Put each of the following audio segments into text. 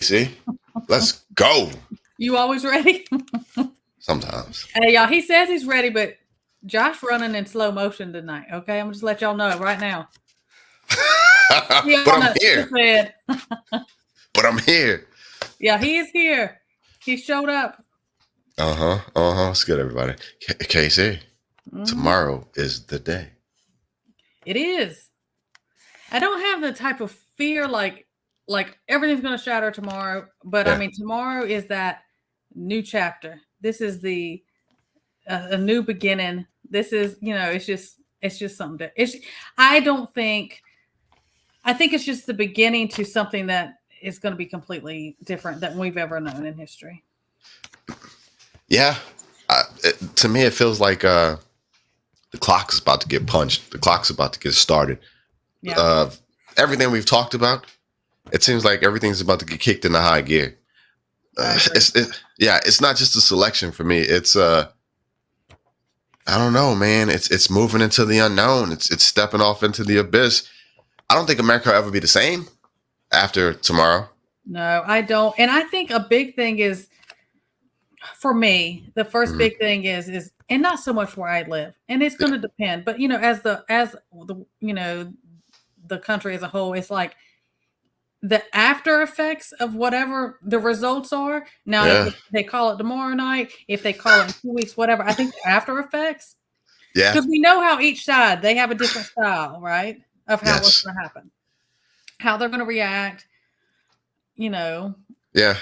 See, let's go. You always ready? Sometimes. Hey, y'all, he says he's ready, but Josh running in slow motion tonight. Okay, I'm just let y'all know right now. But I'm here. But I'm here. Yeah, he is here. He showed up. It's good, everybody. Casey, tomorrow is the day. It is. I don't have the type of fear like everything's going to shatter tomorrow, but I mean, tomorrow is that new chapter. This is the a new beginning. This is, it's just something. I think it's just the beginning to something that is going to be completely different than we've ever known in history. Yeah. To me, it feels like the clock is about to get punched. The clock's about to get started. Yeah. Everything we've talked about, it seems like everything's about to get kicked into high gear. It's not just a selection for me. It's I don't know, man. It's moving into the unknown. It's stepping off into the abyss. I don't think America will ever be the same after tomorrow. No, I don't. And I think a big thing is, for me, the first big thing is, and not so much where I live, and it's going to depend. But as the the country as a whole, it's like the after effects of whatever the results are. Now, if they call it tomorrow night, if they call it in 2 weeks, whatever, I think the after effects. Yeah, because we know how each side, they have a different style, right? Of how what's going to happen, how they're going to react. Yeah.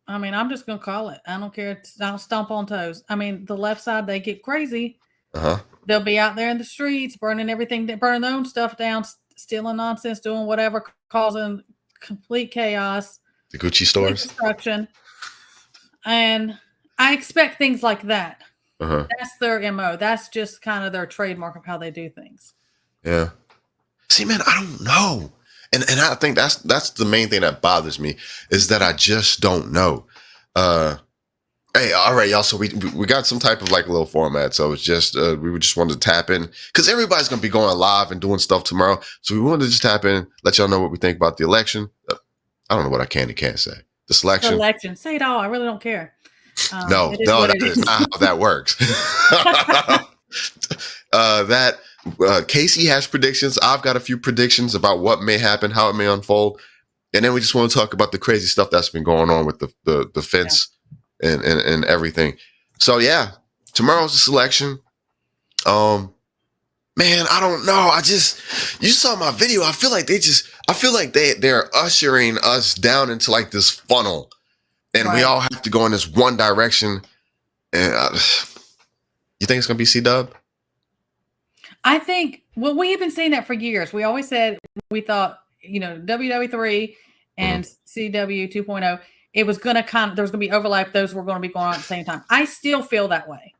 I mean, I'm just going to call it. I don't care. I'll stomp on toes. I mean, the left side, they get crazy. They'll be out there in the streets, burning everything, burning their own stuff down, stealing nonsense, doing whatever, causing complete chaos. The Gucci stores. Destruction. And I expect things like that. That's their MO. That's just kind of their trademark of how they do things. Yeah. See, man, I don't know. And I think that's the main thing that bothers me is that I just don't know. Hey, all right, y'all. So we got some type of like a little format. So it's just we just wanted to tap in because everybody's gonna be going live and doing stuff tomorrow. So we wanted to just tap in, let y'all know what we think about the election. I don't know what I can and can't say. The selection. Say it all. I really don't care. No, that is not how that works. Casey has predictions. I've got a few predictions about what may happen, how it may unfold, and then we just want to talk about the crazy stuff that's been going on with the fence and everything. So yeah, tomorrow's the selection. Man, I don't know. You saw my video. I feel like they're ushering us down into like this funnel, and we all have to go in this one direction. And you think it's gonna be C-Dub? I think, well, we have been saying that for years. We always said, we thought, WW3 and CW 2.0, it was going to there was going to be overlap. Those were going to be going on at the same time. I still feel that way.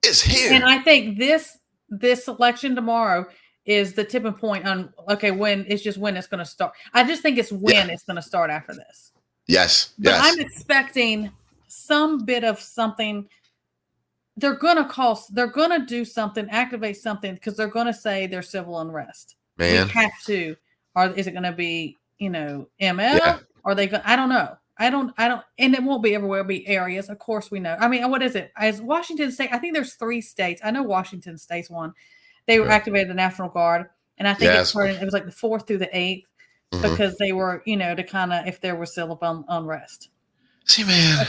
It's here. And I think this election tomorrow is the tipping point on, when it's going to start. I just think it's when it's going to start after this. Yes. But I'm expecting some bit of something. They're going to do something, activate something, because they're going to say there's civil unrest. Man. We have to. Or is it going to be, ML? Yeah. Are they going? I don't know. I don't, and it won't be everywhere. It'll be areas. Of course we know. I mean, what is it? As Washington State, I think there's 3 states. I know Washington State's one. They were activated the National Guard. And I think it was like the 4th through the 8th because they were, to kind of, if there was civil unrest. See, man.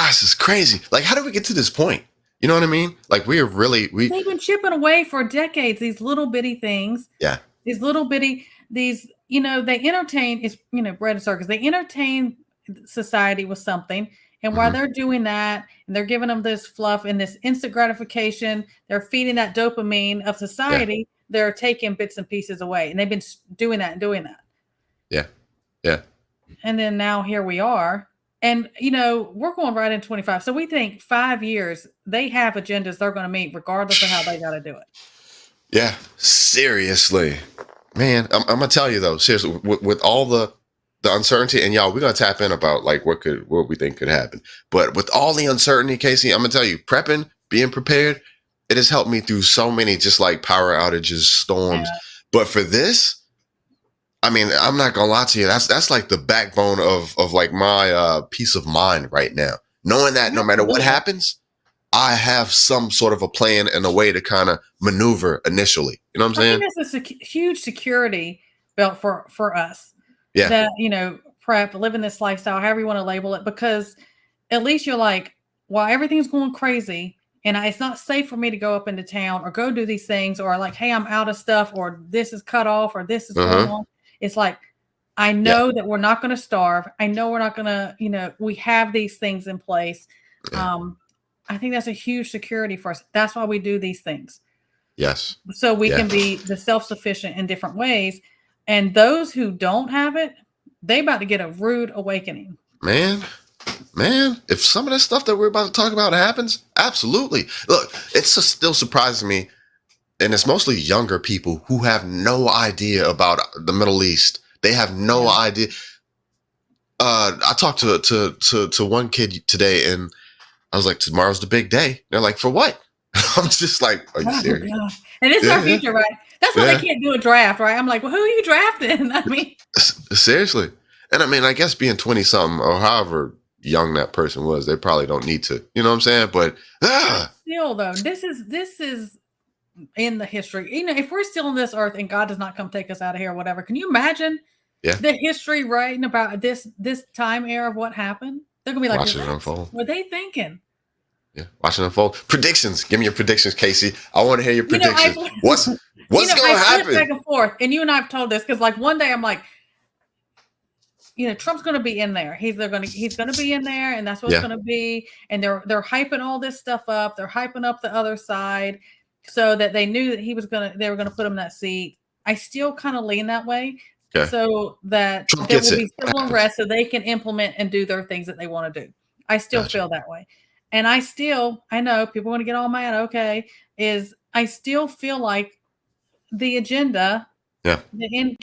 This is crazy. Like, how did we get to this point? You know what I mean? Like, they've been chipping away for decades, these little bitty things. Yeah. These little bitty, they entertain, it's, bread and circus. They entertain society with something. And while they're doing that, and they're giving them this fluff and this instant gratification, they're feeding that dopamine of society, they're taking bits and pieces away. And they've been doing that. Yeah. Yeah. And then now here we are. And, we're going right in 25. So we think 5 years, they have agendas they're going to meet regardless of how they got to do it. Yeah, seriously. Man, I'm going to tell you, though, seriously, with all the uncertainty, and y'all, we're going to tap in about like what we think could happen. But with all the uncertainty, Casey, I'm going to tell you, prepping, being prepared, it has helped me through so many just like power outages, storms. Yeah. But for this, I mean, I'm not gonna lie to you. That's like the backbone of like my peace of mind right now. Knowing that no matter what Absolutely. happens, I have some sort of a plan and a way to kind of maneuver initially. You know what I'm I think saying? that's a huge security belt for us Yeah. that, prep, living this lifestyle, however you want to label it, because at least you're like, well, everything's going crazy and it's not safe for me to go up into town or go do these things, or like, hey, I'm out of stuff, or this is cut off, or this is going Uh-huh. on. It's like, I Yeah. know that we're not going to starve. I know we're not going to, we have these things in place. Yeah. I think that's a huge security for us. That's why we do these things. Yes. So we Yeah. can be the self-sufficient in different ways. And those who don't have it, they about to get a rude awakening. Man, if some of the stuff that we're about to talk about happens, absolutely. Look, it's just still surprising me, and it's mostly younger people who have no idea about the Middle East. They have no Yeah. idea. I talked to one kid today, and I was like, "Tomorrow's the big day." They're like, "For what?" I'm just like, "Are you Oh, serious?" God. And it's Yeah, our yeah, future, right? That's why they yeah. can't do a draft, right? I'm like, well, who are you drafting? I mean, Seriously. And I mean, I guess being 20 something or however young that person was, they probably don't need to. You know what I'm saying? But still though, this is in the history. If we're still on this earth and God does not come take us out of here or whatever, can you imagine yeah, the history writing about this time era of what happened? They're gonna be like, watch it what unfold. were they thinking? Yeah, watch it unfold. Predictions. Give me your predictions, Casey. I want to hear your You know, I predictions. What's I gonna flip back happen? and forth, and you and I have told this because, like, one day I'm like, Trump's going to be in there. He's going to be in there, and that's what it's Yeah. going to be. And they're hyping all this stuff up. They're hyping up the other side, so that they knew that they were going to put him in that seat. I still kind of lean that way, Okay. so that Trump there gets will it. be civil unrest, so they can implement and do their things that they want to do. I still Gotcha. feel that way, and I know people want to get all mad. Okay, I still feel like the agenda, Yeah. the end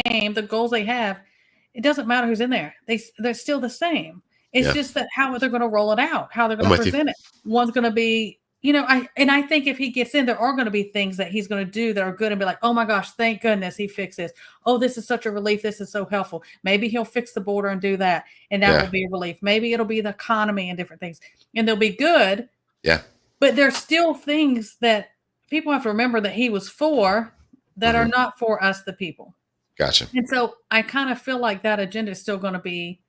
game, the goals they have, it doesn't matter who's in there. They're still the same. It's Yeah. just that how they're going to roll it out, how they're going I'm to with you. present it. One's going to be, I think if he gets in, there are going to be things that he's going to do that are good and be like, oh my gosh, thank goodness he fixed this. Oh, this is such a relief. This is so helpful. Maybe he'll fix the border and do that, and that will Yeah. be a relief. Maybe it'll be the economy and different things, and they'll be good. Yeah. But there's still things that people have to remember that he was for that are Mhm. not for us, the people. Gotcha. And so I kind of feel like that agenda is still going to be,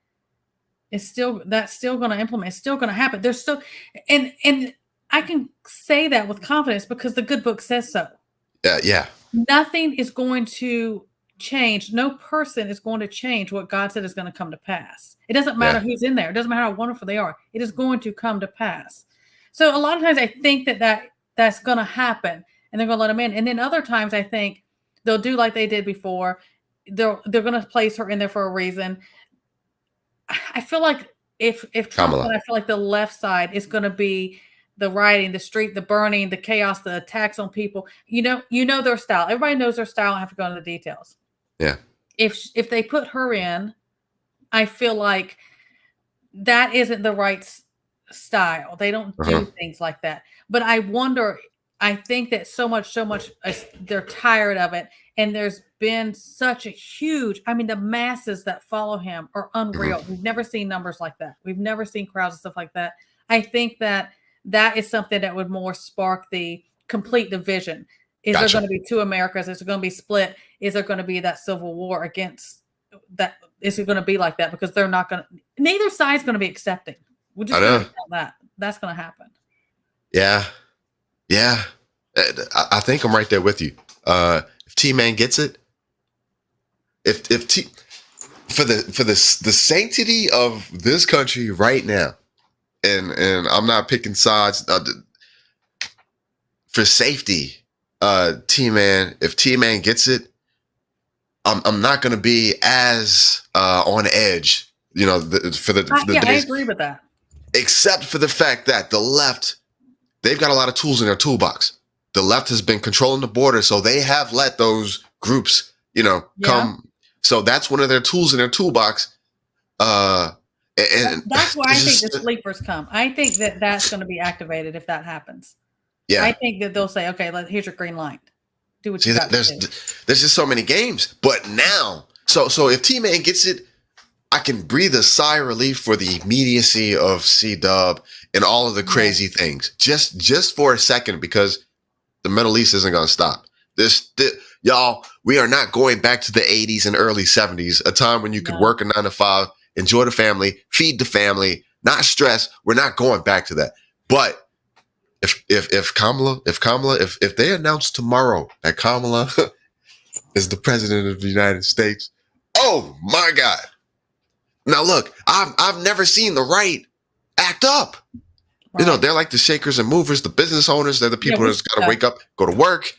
that's still going to implement. It's still going to happen. There's still, and I can say that with confidence because the good book says so. Yeah. Nothing is going to change. No person is going to change what God said is going to come to pass. It doesn't matter Yeah. who's in there. It doesn't matter how wonderful they are. It is going to come to pass. So a lot of times I think that's going to happen, and they're going to let them in. And then other times I think they'll do like they did before. They're going to place her in there for a reason. I feel like if Trump's Kamala. in, I feel like the left side is going to be the rioting, the street, the burning, the chaos, the attacks on people. You know their style. Everybody knows their style. I have to go into the details. Yeah. If they put her in, I feel like that isn't the right style. They don't Uh-huh. do things like that. But I wonder, I think that so much, they're tired of it. And there's been such a huge, the masses that follow him are unreal. Mhm. We've never seen numbers like that. We've never seen crowds and stuff like that. I think that is something that would more spark the complete division. Is there Gotcha. going to be two Americas? Is it going to be split? Is there going to be that civil war against that? Is it going to be like that? Because they're not going to, neither side's going to be accepting. We're just I going know. to tell that. That's going to happen. Yeah. Yeah. I think I'm right there with you. If T-Man gets it, if T for the sanctity of this country right now, and I'm not picking sides, for safety, T-Man, if T-Man gets it, I'm not going to be as on edge, for the I days, agree with that. except for the fact that the left, they've got a lot of tools in their toolbox. The left has been controlling the border, so they have let those groups, come. So that's one of their tools in their toolbox. And that's where I think the sleepers come. I think that that's going to be activated if that happens. Yeah, I think that they'll say, "Okay, here's your green light. Do what you got to do." There's just so many games, but now So if T-Man gets it, I can breathe a sigh of relief for the immediacy of C-Dub and all of the crazy things. Just for a second, because the Middle East isn't going to stop. Y'all, we are not going back to the 80s and early 70s, a time when you could work a 9 to 5, enjoy the family, feed the family, not stress. We're not going back to that. But if Kamala, if they announce tomorrow that Kamala is the president of the United States, oh my God. Now look, I've never seen the right act up. Right. You know, they're like the shakers and movers, the business owners. They're the people that's got to wake up, go to work.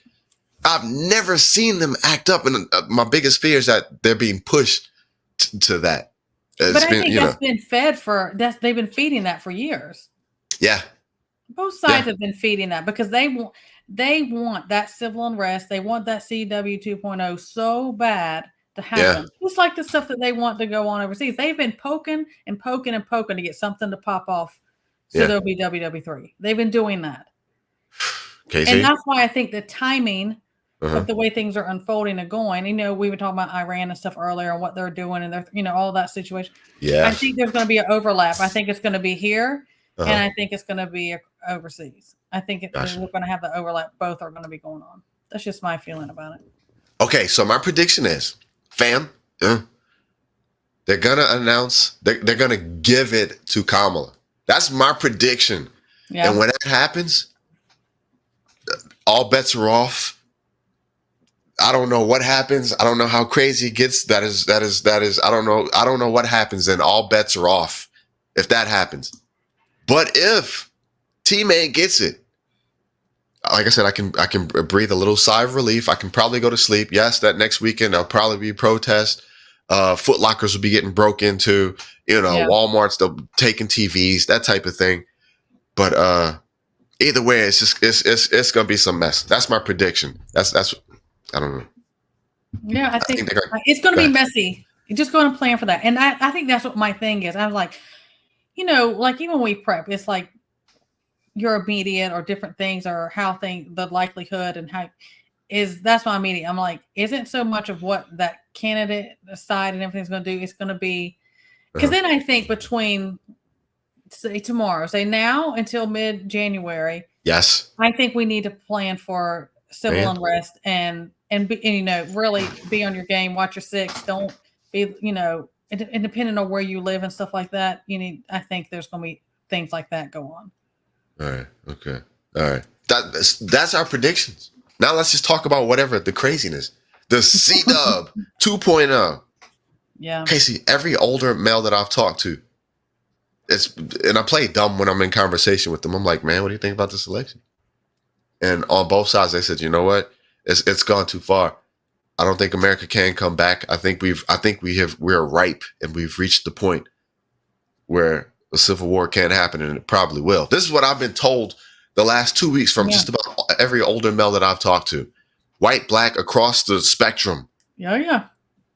I've never seen them act up, and my biggest fear is that they're being pushed to that. But I think that's been fed they've been feeding that for years. Yeah. Both sides have been feeding that because they want that civil unrest. They want that CW 2.0 so bad to happen. Just like the stuff that they want to go on overseas. They've been poking and poking and poking to get something to pop off. So there'll be WW3. They've been doing that. Casey? And that's why I think the timing of the way things are unfolding and going, you know, we were talking about Iran and stuff earlier and what they're doing and they're, you know, all that situation. Yeah. I think there's going to be an overlap. I think it's going to be here and I think it's going to be overseas. I think we're going to have the overlap. Both are going to be going on. That's just my feeling about it. Okay. So my prediction is, fam, they're going to announce, they're going to give it to Kamala. That's my prediction. Yeah. And when that happens, all bets are off. I don't know what happens. I don't know how crazy it gets. That is. I don't know. I don't know what happens. And all bets are off if that happens. But if T-Man gets it, like I said, I can breathe a little sigh of relief. I can probably go to sleep. Yes, that next weekend there'll probably be protests. Foot Lockers will be getting broke into. You know, Walmart's they'll taking TVs, that type of thing. But either way, it's gonna be some mess. That's my prediction. That's I don't know. Yeah, I think it's going to be messy. You're just going to plan for that. And I think that's what my thing is. I'm like, you know, like even when we prep, it's like your immediate or different things or how the likelihood and how that's my immediate. I'm like, isn't so much of what that candidate side and everything's going to do. It's going to be, because then I think between say tomorrow, say now until mid-January. Yes. I think we need to plan for civil unrest and you know, really be on your game, watch your six. Don't be, you know, and depending on where you live and stuff like that, I think there's going to be things like that go on. All right. Okay. All right. That's our predictions. Now let's just talk about whatever the craziness. The C-Dub 2.0. Yeah. Casey, every older male that I've talked to, and I play dumb when I'm in conversation with them. I'm like, man, what do you think about this election? And on both sides, they said, you know what? It's gone too far. I don't think America can come back. I think we're ripe and we've reached the point where a civil war can't happen, and it probably will. This is what I've been told the last 2 weeks from just about every older male that I've talked to. White, black, across the spectrum. Yeah.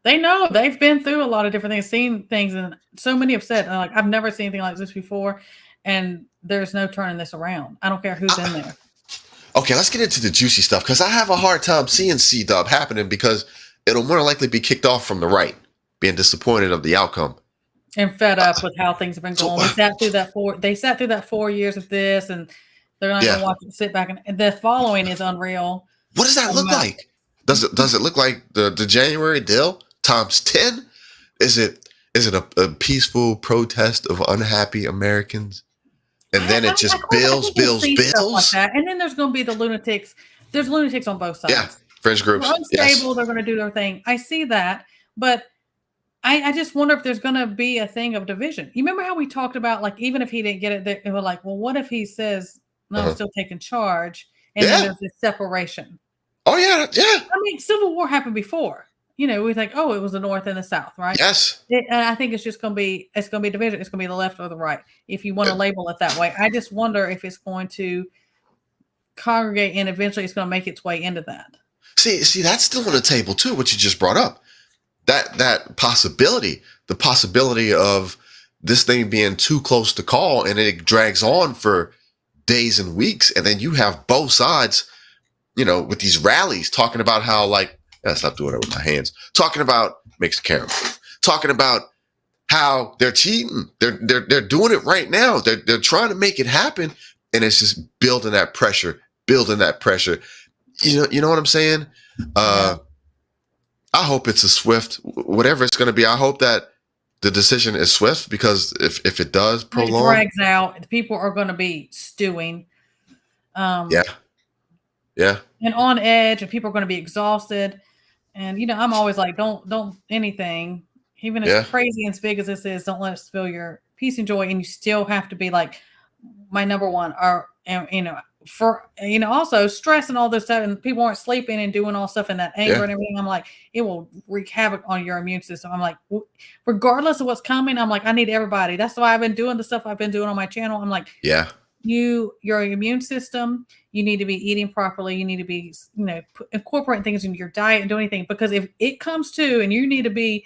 They know. They've been through a lot of different things, seen things, and so many have said, like, I've never seen anything like this before, and there's no turning this around. I don't care who's in there. Okay, let's get into the juicy stuff, because I have a hard time seeing C-Dub happening because it'll more likely be kicked off from the right, being disappointed of the outcome. And fed up with how things have been going. They sat through that 4 years of this, and they're not going to watch it, sit back. And the following is unreal. What does that look like? Does it look like the January deal times 10? Is it a peaceful protest of unhappy Americans? And then it just bills. Like that. And then there's going to be the lunatics. There's lunatics on both sides. Yeah, French groups. They're unstable. They're going to do their thing. I see that. But I just wonder if there's going to be a thing of division. You remember how we talked about, like, even if he didn't get it, they were like, well, what if he says, no, I'm still taking charge? And then there's this separation. Oh, yeah. I mean, Civil War happened before. You know, we think, oh, it was the North and the South, right? Yes. And I think it's just going to be division. It's going to be the left or the right, if you want to label it that way. I just wonder if it's going to congregate and eventually it's going to make its way into that. See, that's still on the table too, what you just brought up. That possibility, the possibility of this thing being too close to call and it drags on for days and weeks. And then you have both sides, you know, with these rallies talking about how, like, gotta stop doing it with my hands. Talking about makes the camera. Talking about how they're cheating. They're doing it right now. They're trying to make it happen, and it's just building that pressure. You know what I'm saying? Yeah. I hope it's a swift, whatever it's going to be. I hope that the decision is swift, because if it does When it prolong, drags out, people are going to be stewing. yeah, And on edge, and people are going to be exhausted. And I'm always like, don't anything, even as yeah, crazy and as big as this is, don't let it spill your peace and joy. And you still have to be like, my number one are, for also stress and all this stuff, and people aren't sleeping and doing all stuff, and that anger and everything. I'm like, it will wreak havoc on your immune system. I'm like, regardless of what's coming, I'm like, I need everybody. That's why I've been doing the stuff I've been doing on my channel. I'm like, your immune system, you need to be eating properly. You need to be, incorporating things into your diet and do anything, because if it comes to, and you need to be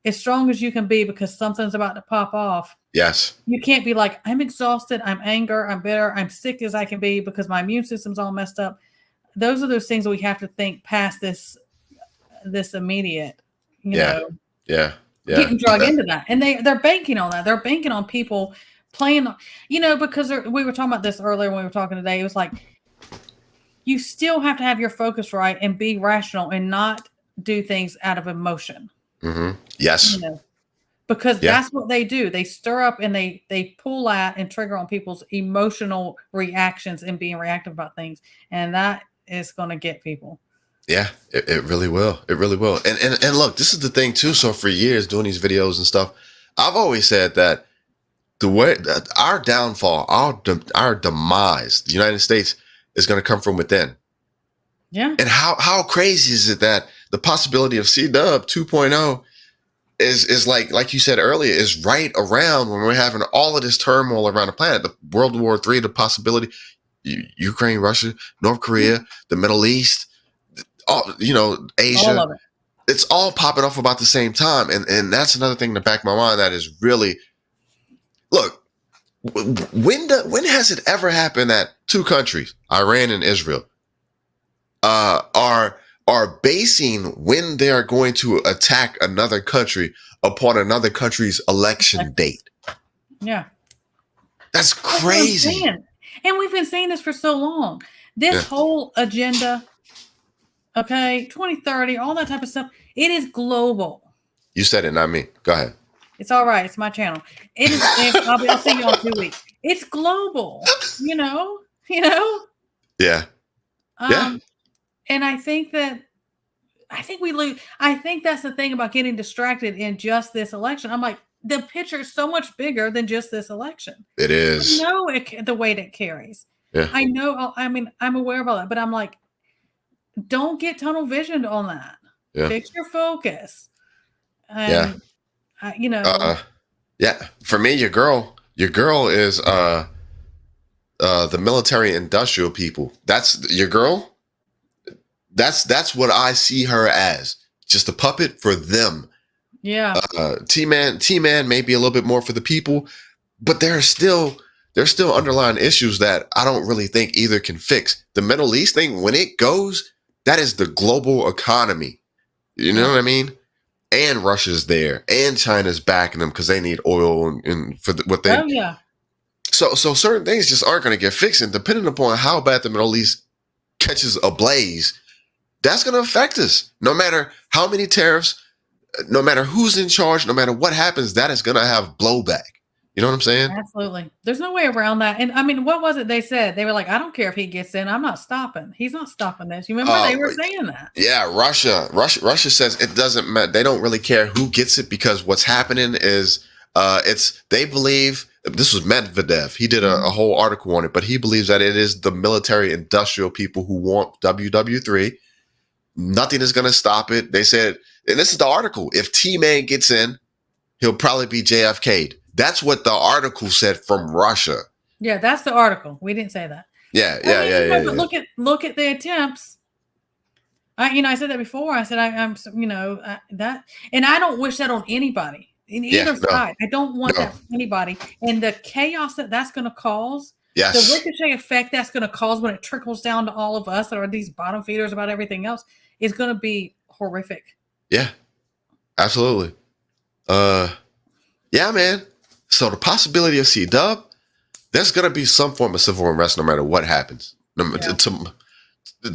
as strong as you can be, because something's about to pop off. yes. You can't be like, I'm exhausted, I'm angry, I'm bitter, I'm sick as I can be because my immune system's all messed up. Those are those things that we have to think past this immediate, getting dragged into that. And they're banking on that. They're banking on people playing, because we were talking about this earlier when we were talking today. It was like, you still have to have your focus right and be rational and not do things out of emotion. Mm-hmm. Yes. Because that's what they do. They stir up and they pull at and trigger on people's emotional reactions and being reactive about things. And that is going to get people. Yeah, it really will. It really will. And look, this is the thing too. So for years doing these videos and stuff, I've always said that the way that our downfall, our demise, the United States, is going to come from within. Yeah. And how crazy is it that the possibility of C-Dub 2.0 is like you said earlier, is right around when we're having all of this turmoil around the planet, the World War III, the possibility, Ukraine, Russia, North Korea, the Middle East, Asia. All of it. It's all popping off about the same time. And that's another thing in the back of my mind that is really, look, when has it ever happened that two countries, Iran and Israel, are basing when they are going to attack another country upon another country's election date? Yeah. That's crazy. And we've been saying this for so long. This whole agenda, 2030, all that type of stuff, it is global. You said it, not me. Go ahead. It's all right. It's my channel. It is. I'll see you in 2 weeks. It's global. Yeah. And I think we lose. I think that's the thing about getting distracted in just this election. I'm like, the picture is so much bigger than just this election. It is. I know the weight it carries. Yeah. I know. I mean, I'm aware of all that, but I'm like, don't get tunnel visioned on that. Yeah. Fix your focus. And, For me, your girl is the military industrial people. That's your girl. That's what I see her as, just a puppet for them. Yeah. T-Man may be a little bit more for the people, but there's still underlying issues that I don't really think either can fix. The Middle East thing, when it goes, that is the global economy. You know what I mean? And Russia's there, and China's backing them because they need oil and for what they. Oh yeah. So certain things just aren't going to get fixed, and depending upon how bad the Middle East catches ablaze, that's going to affect us. No matter how many tariffs, no matter who's in charge, no matter what happens, that is going to have blowback. You know what I'm saying? Absolutely. There's no way around that. And I mean, what was it they said? They were like, I don't care if he gets in. I'm not stopping. He's not stopping this. You remember they were saying that? Yeah, Russia says it doesn't matter. They don't really care who gets it, because what's happening is they believe, this was Medvedev. He did a whole article on it, but he believes that it is the military industrial people who want WW3. Nothing is going to stop it. They said, and this is the article, if T-Man gets in, he'll probably be JFK'd. That's what the article said from Russia. Yeah, that's the article. We didn't say that. Yeah. But look at the attempts. I said that before. I said I'm that, and I don't wish that on anybody in either side. I don't want that for anybody. And the chaos that's going to cause, the ricochet effect that's going to cause when it trickles down to all of us that are these bottom feeders about everything else, is going to be horrific. Yeah, absolutely. Yeah, man. So the possibility of C-Dub, there's gonna be some form of civil unrest no matter what happens. Yeah.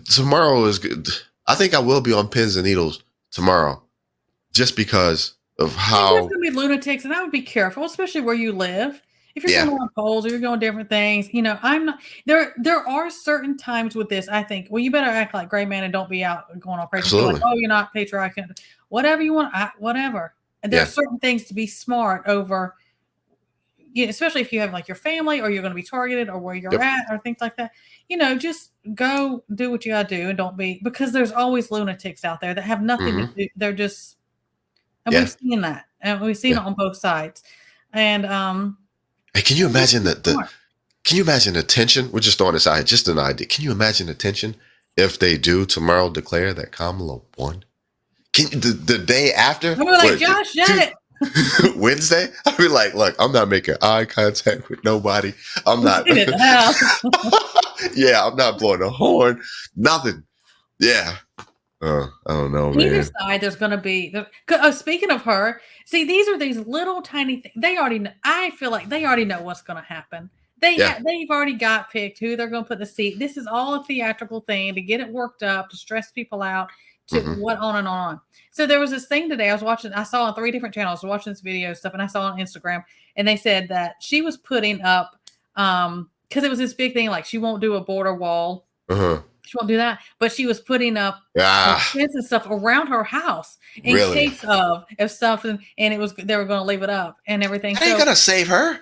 Tomorrow is good. I think I will be on pins and needles tomorrow, just because of I think there's how. going to be lunatics, and I would be careful, especially where you live. If you're Yeah, going on polls or you're going different things, I'm not there. There are certain times with this. I think, well, you better act like gray man and don't be out going all crazy. Feel like, absolutely. oh, you're not patriotic, whatever you want, whatever. And Yeah. there's certain things to be smart over. Especially if you have like your family or you're going to be targeted or where you're Yep. at or things like that, just go do what you got to do and don't be, because there's always lunatics out there that have nothing to do. They're just, and Yeah. we've seen that, and we've seen it on both sides. And hey, can you imagine can you imagine the tension? We're just throwing this out, just an idea. Can you imagine the tension if they do tomorrow declare that Kamala won? Can the day after? we're like, Josh did it. Wednesday, I'd be like, look, I'm not making eye contact with nobody. I'm not. Yeah, I'm not blowing a horn. Nothing. Yeah. I don't know, man. Either side, there's going to be. Speaking of her, see, these are these little tiny things. They already know. I feel like they already know what's going to happen. They've already got picked who they're going to put in the seat. This is all a theatrical thing to get it worked up, to stress people out, to what on and on. So there was this thing today I was watching. I saw on 3 different channels. I was watching this video stuff, and I saw on Instagram, and they said that she was putting up, because it was this big thing, like she won't do a border wall. She won't do that, but she was putting up fence and stuff around her house in case of if something, and it was they were going to leave it up and everything. I ain't gonna save her.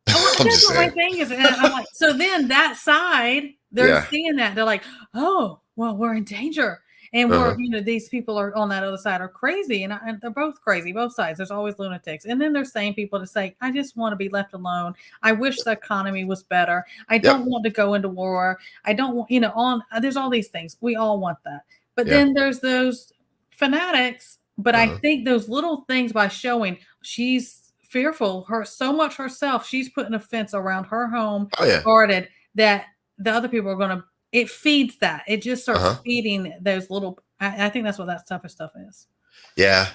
I'm just saying. My thing is, and I'm like, so then that side, they're seeing that, they're like, oh, well, we're in danger. And we're, these people are on that other side are crazy, and they're both crazy, both sides. There's always lunatics, and then there's sane people to say, "I just want to be left alone. I wish the economy was better. I don't want to go into war. I don't want, there's all these things. We all want that, but then there's those fanatics. But I think those little things, by showing she's fearful, so much herself, she's putting a fence around her home, guarded, that the other people are going to. It feeds that. It just starts feeding those little. I think that's what that type of stuff is. Yeah.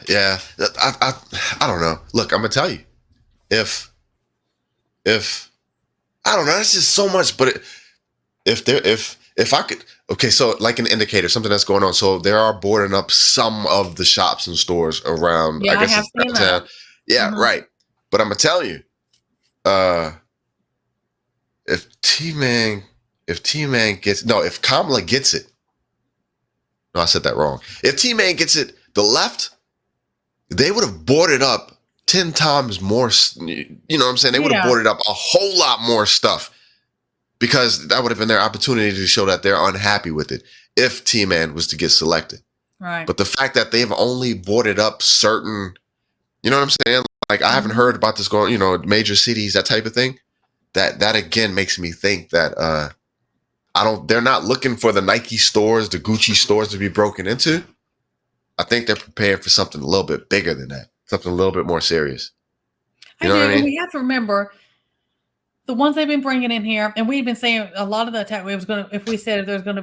I don't know. Look, I'm gonna tell you, if I don't know, it's just so much. But if I could, okay, so like an indicator, something that's going on. So there are boarding up some of the shops and stores around. Yeah, I guess it's downtown. Yeah, right. But I'm gonna tell you, if Kamala gets it, no, I said that wrong. If T-Man gets it, the left, they would have boarded up 10 times more. You know what I'm saying? They would have boarded up a whole lot more stuff, because that would have been their opportunity to show that they're unhappy with it if T-Man was to get selected. Right. But the fact that they've only boarded up certain, you know what I'm saying? Like, I haven't heard about this going, major cities, that type of thing. That again makes me think that they're not looking for the Nike stores, the Gucci stores to be broken into. I think they're prepared for something a little bit bigger than that, something a little bit more serious. You know what I mean? And we have to remember the ones they've been bringing in here, and we've been saying a lot of the attack. If we said it was going to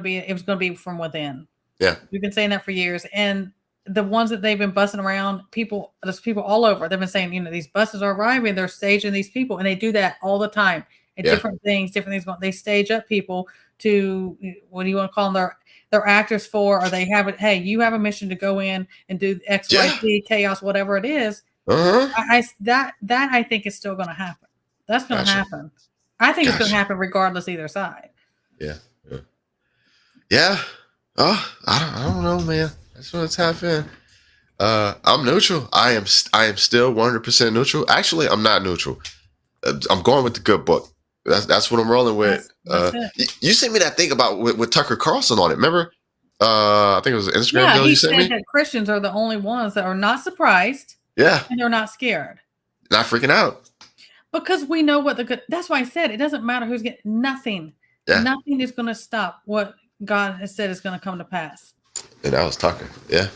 be from within. Yeah, we've been saying that for years, and the ones that they've been busting around, there's people all over. They've been saying, these buses are arriving, they're staging these people, and they do that all the time. And different things. They stage up people to, what do you want to call them? They're actors for, or they have it. Hey, you have a mission to go in and do X, Y, Z, chaos, whatever it is. That I think is still going to happen. That's going to happen. I think it's going to happen regardless either side. Yeah. Oh, I don't know, man. That's what's happening. I'm neutral. I am still 100% neutral. Actually, I'm not neutral. I'm going with the good book. That's what I'm rolling with. You sent me that thing about with Tucker Carlson on it. Remember? I think it was an Instagram video you sent me. That Christians are the only ones that are not surprised. Yeah. And they're not scared. Not freaking out. Because we know what that's why I said it doesn't matter who's getting nothing. Yeah. Nothing is going to stop what God has said is going to come to pass. And I was Tucker. Yeah.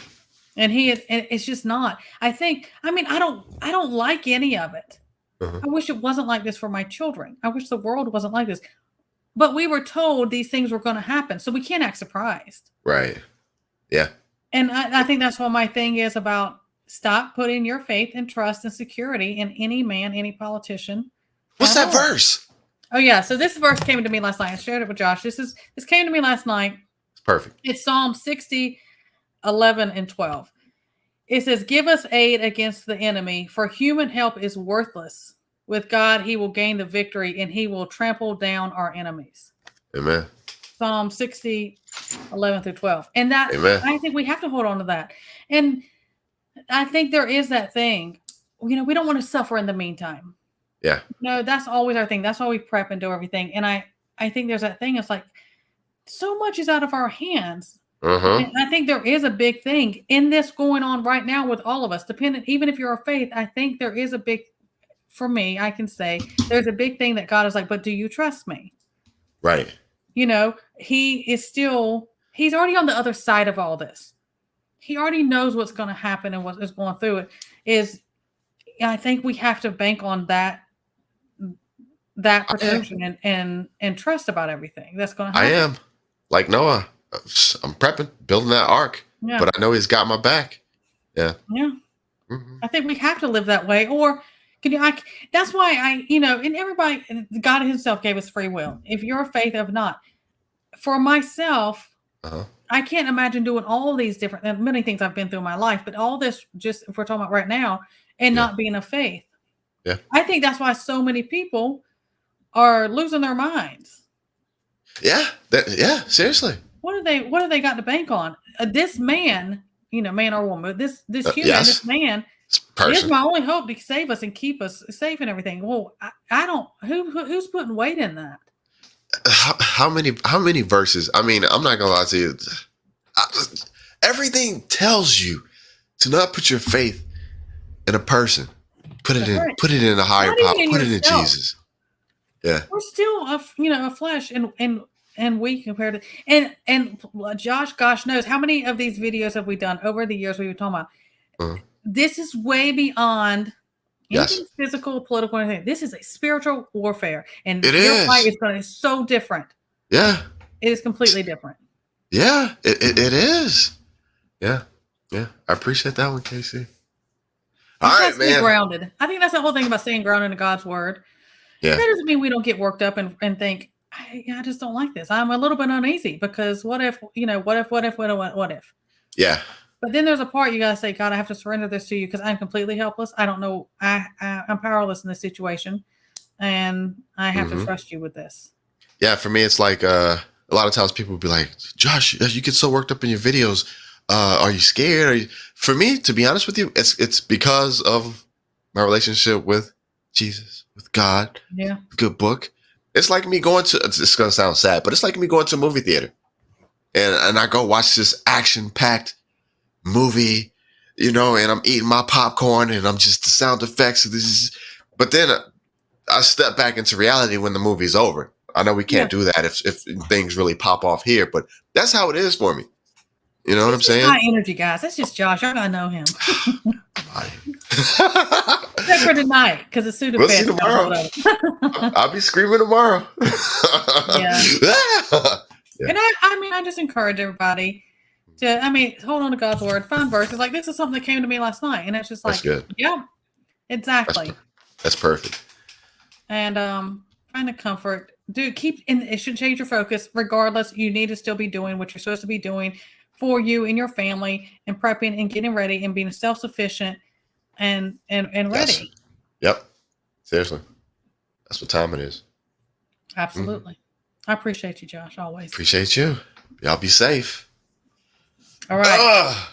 And it's just not. I don't like any of it. I wish it wasn't like this for my children. I wish the world wasn't like this. But we were told these things were going to happen, so we can't act surprised. Right. Yeah. And I think that's what my thing is about. Stop putting your faith and trust and security in any man, any politician What's at that all. verse? Oh yeah, so this verse came to me last night. I shared it with Josh. This came to me last night. It's perfect. It's Psalm 60, 11, and 12. It says, "Give us aid against the enemy, for human help is worthless. With God, he will gain the victory, and he will trample down our enemies." Amen. Psalm 60, 11 through 12. And that, Amen. I think we have to hold on to that. And I think there is that thing, we don't want to suffer in the meantime. Yeah. No, that's always our thing. That's why we prep and do everything. And I think there's that thing. It's like so much is out of our hands. And I think there is a big thing in this going on right now with all of us, dependent, even if you're a faith, I think there is a big, for me, I can say there's a big thing that God is like, but do you trust me? Right. He's already on the other side of all this. He already knows what's going to happen and what is going through it. I think we have to bank on that protection and trust about everything that's going to happen. I am like Noah. I'm prepping, building that ark, but I know he's got my back. Yeah. Yeah. I think we have to live that way, or that's why and everybody, God himself gave us free will. If you're a faith of not, for myself, I can't imagine doing all these different, many things I've been through in my life, but all this, just if we're talking about right now, and not being a faith. Yeah. I think that's why so many people are losing their minds. Yeah. Seriously. What do they got to bank on? This man, man or woman, this human, yes. this man is my only hope to save us and keep us safe and everything. Well, I don't, who's putting weight in that? How many verses? I mean, I'm not gonna lie to you. Everything tells you to not put your faith in a person. Put it in a higher power. Put it in Jesus. Yeah. We're still a flesh and weak compared to, and Josh, gosh knows how many of these videos have we done over the years we were talking about. This is way beyond anything physical, political, anything. This is a spiritual warfare, and your fight is going to be so different. Yeah, it is completely different. Yeah, it is. Yeah. I appreciate that one, Casey. All right, man. Grounded. I think that's the whole thing about staying grounded in God's word. Yeah, that doesn't mean we don't get worked up and think, I just don't like this. I'm a little bit uneasy because what if? Yeah. But then there's a part you got to say, God, I have to surrender this to you because I'm completely helpless. I don't know. I'm powerless in this situation, and I have to trust you with this. Yeah, for me, it's like a lot of times people will be like, Josh, you get so worked up in your videos. Are you scared? For me, to be honest with you, it's because of my relationship with Jesus, with God. Yeah. Good book. It's like me going to, it's going to sound sad, but it's like me going to a movie theater and I go watch this action-packed movie, and I'm eating my popcorn and I'm just the sound effects. But then I step back into reality when the movie's over. I know we can't do that if things really pop off here, but that's how it is for me. You know what I'm saying? High energy, guys. That's just Josh. Y'all gotta know him. Except for tonight, because the suit of we'll see tomorrow. I'll be screaming tomorrow. Yeah. And I just encourage everybody to, hold on to God's word, find verses. Like, this is something that came to me last night, and it's just like, that's good. Yeah, exactly. That's perfect. And find a comfort. It should change your focus. Regardless, you need to still be doing what you're supposed to be doing for you and your family, and prepping and getting ready and being self-sufficient and ready. Yes. Yep. Seriously. That's what time it is. Absolutely. I appreciate you, Josh, always. Appreciate you. Y'all be safe. All right.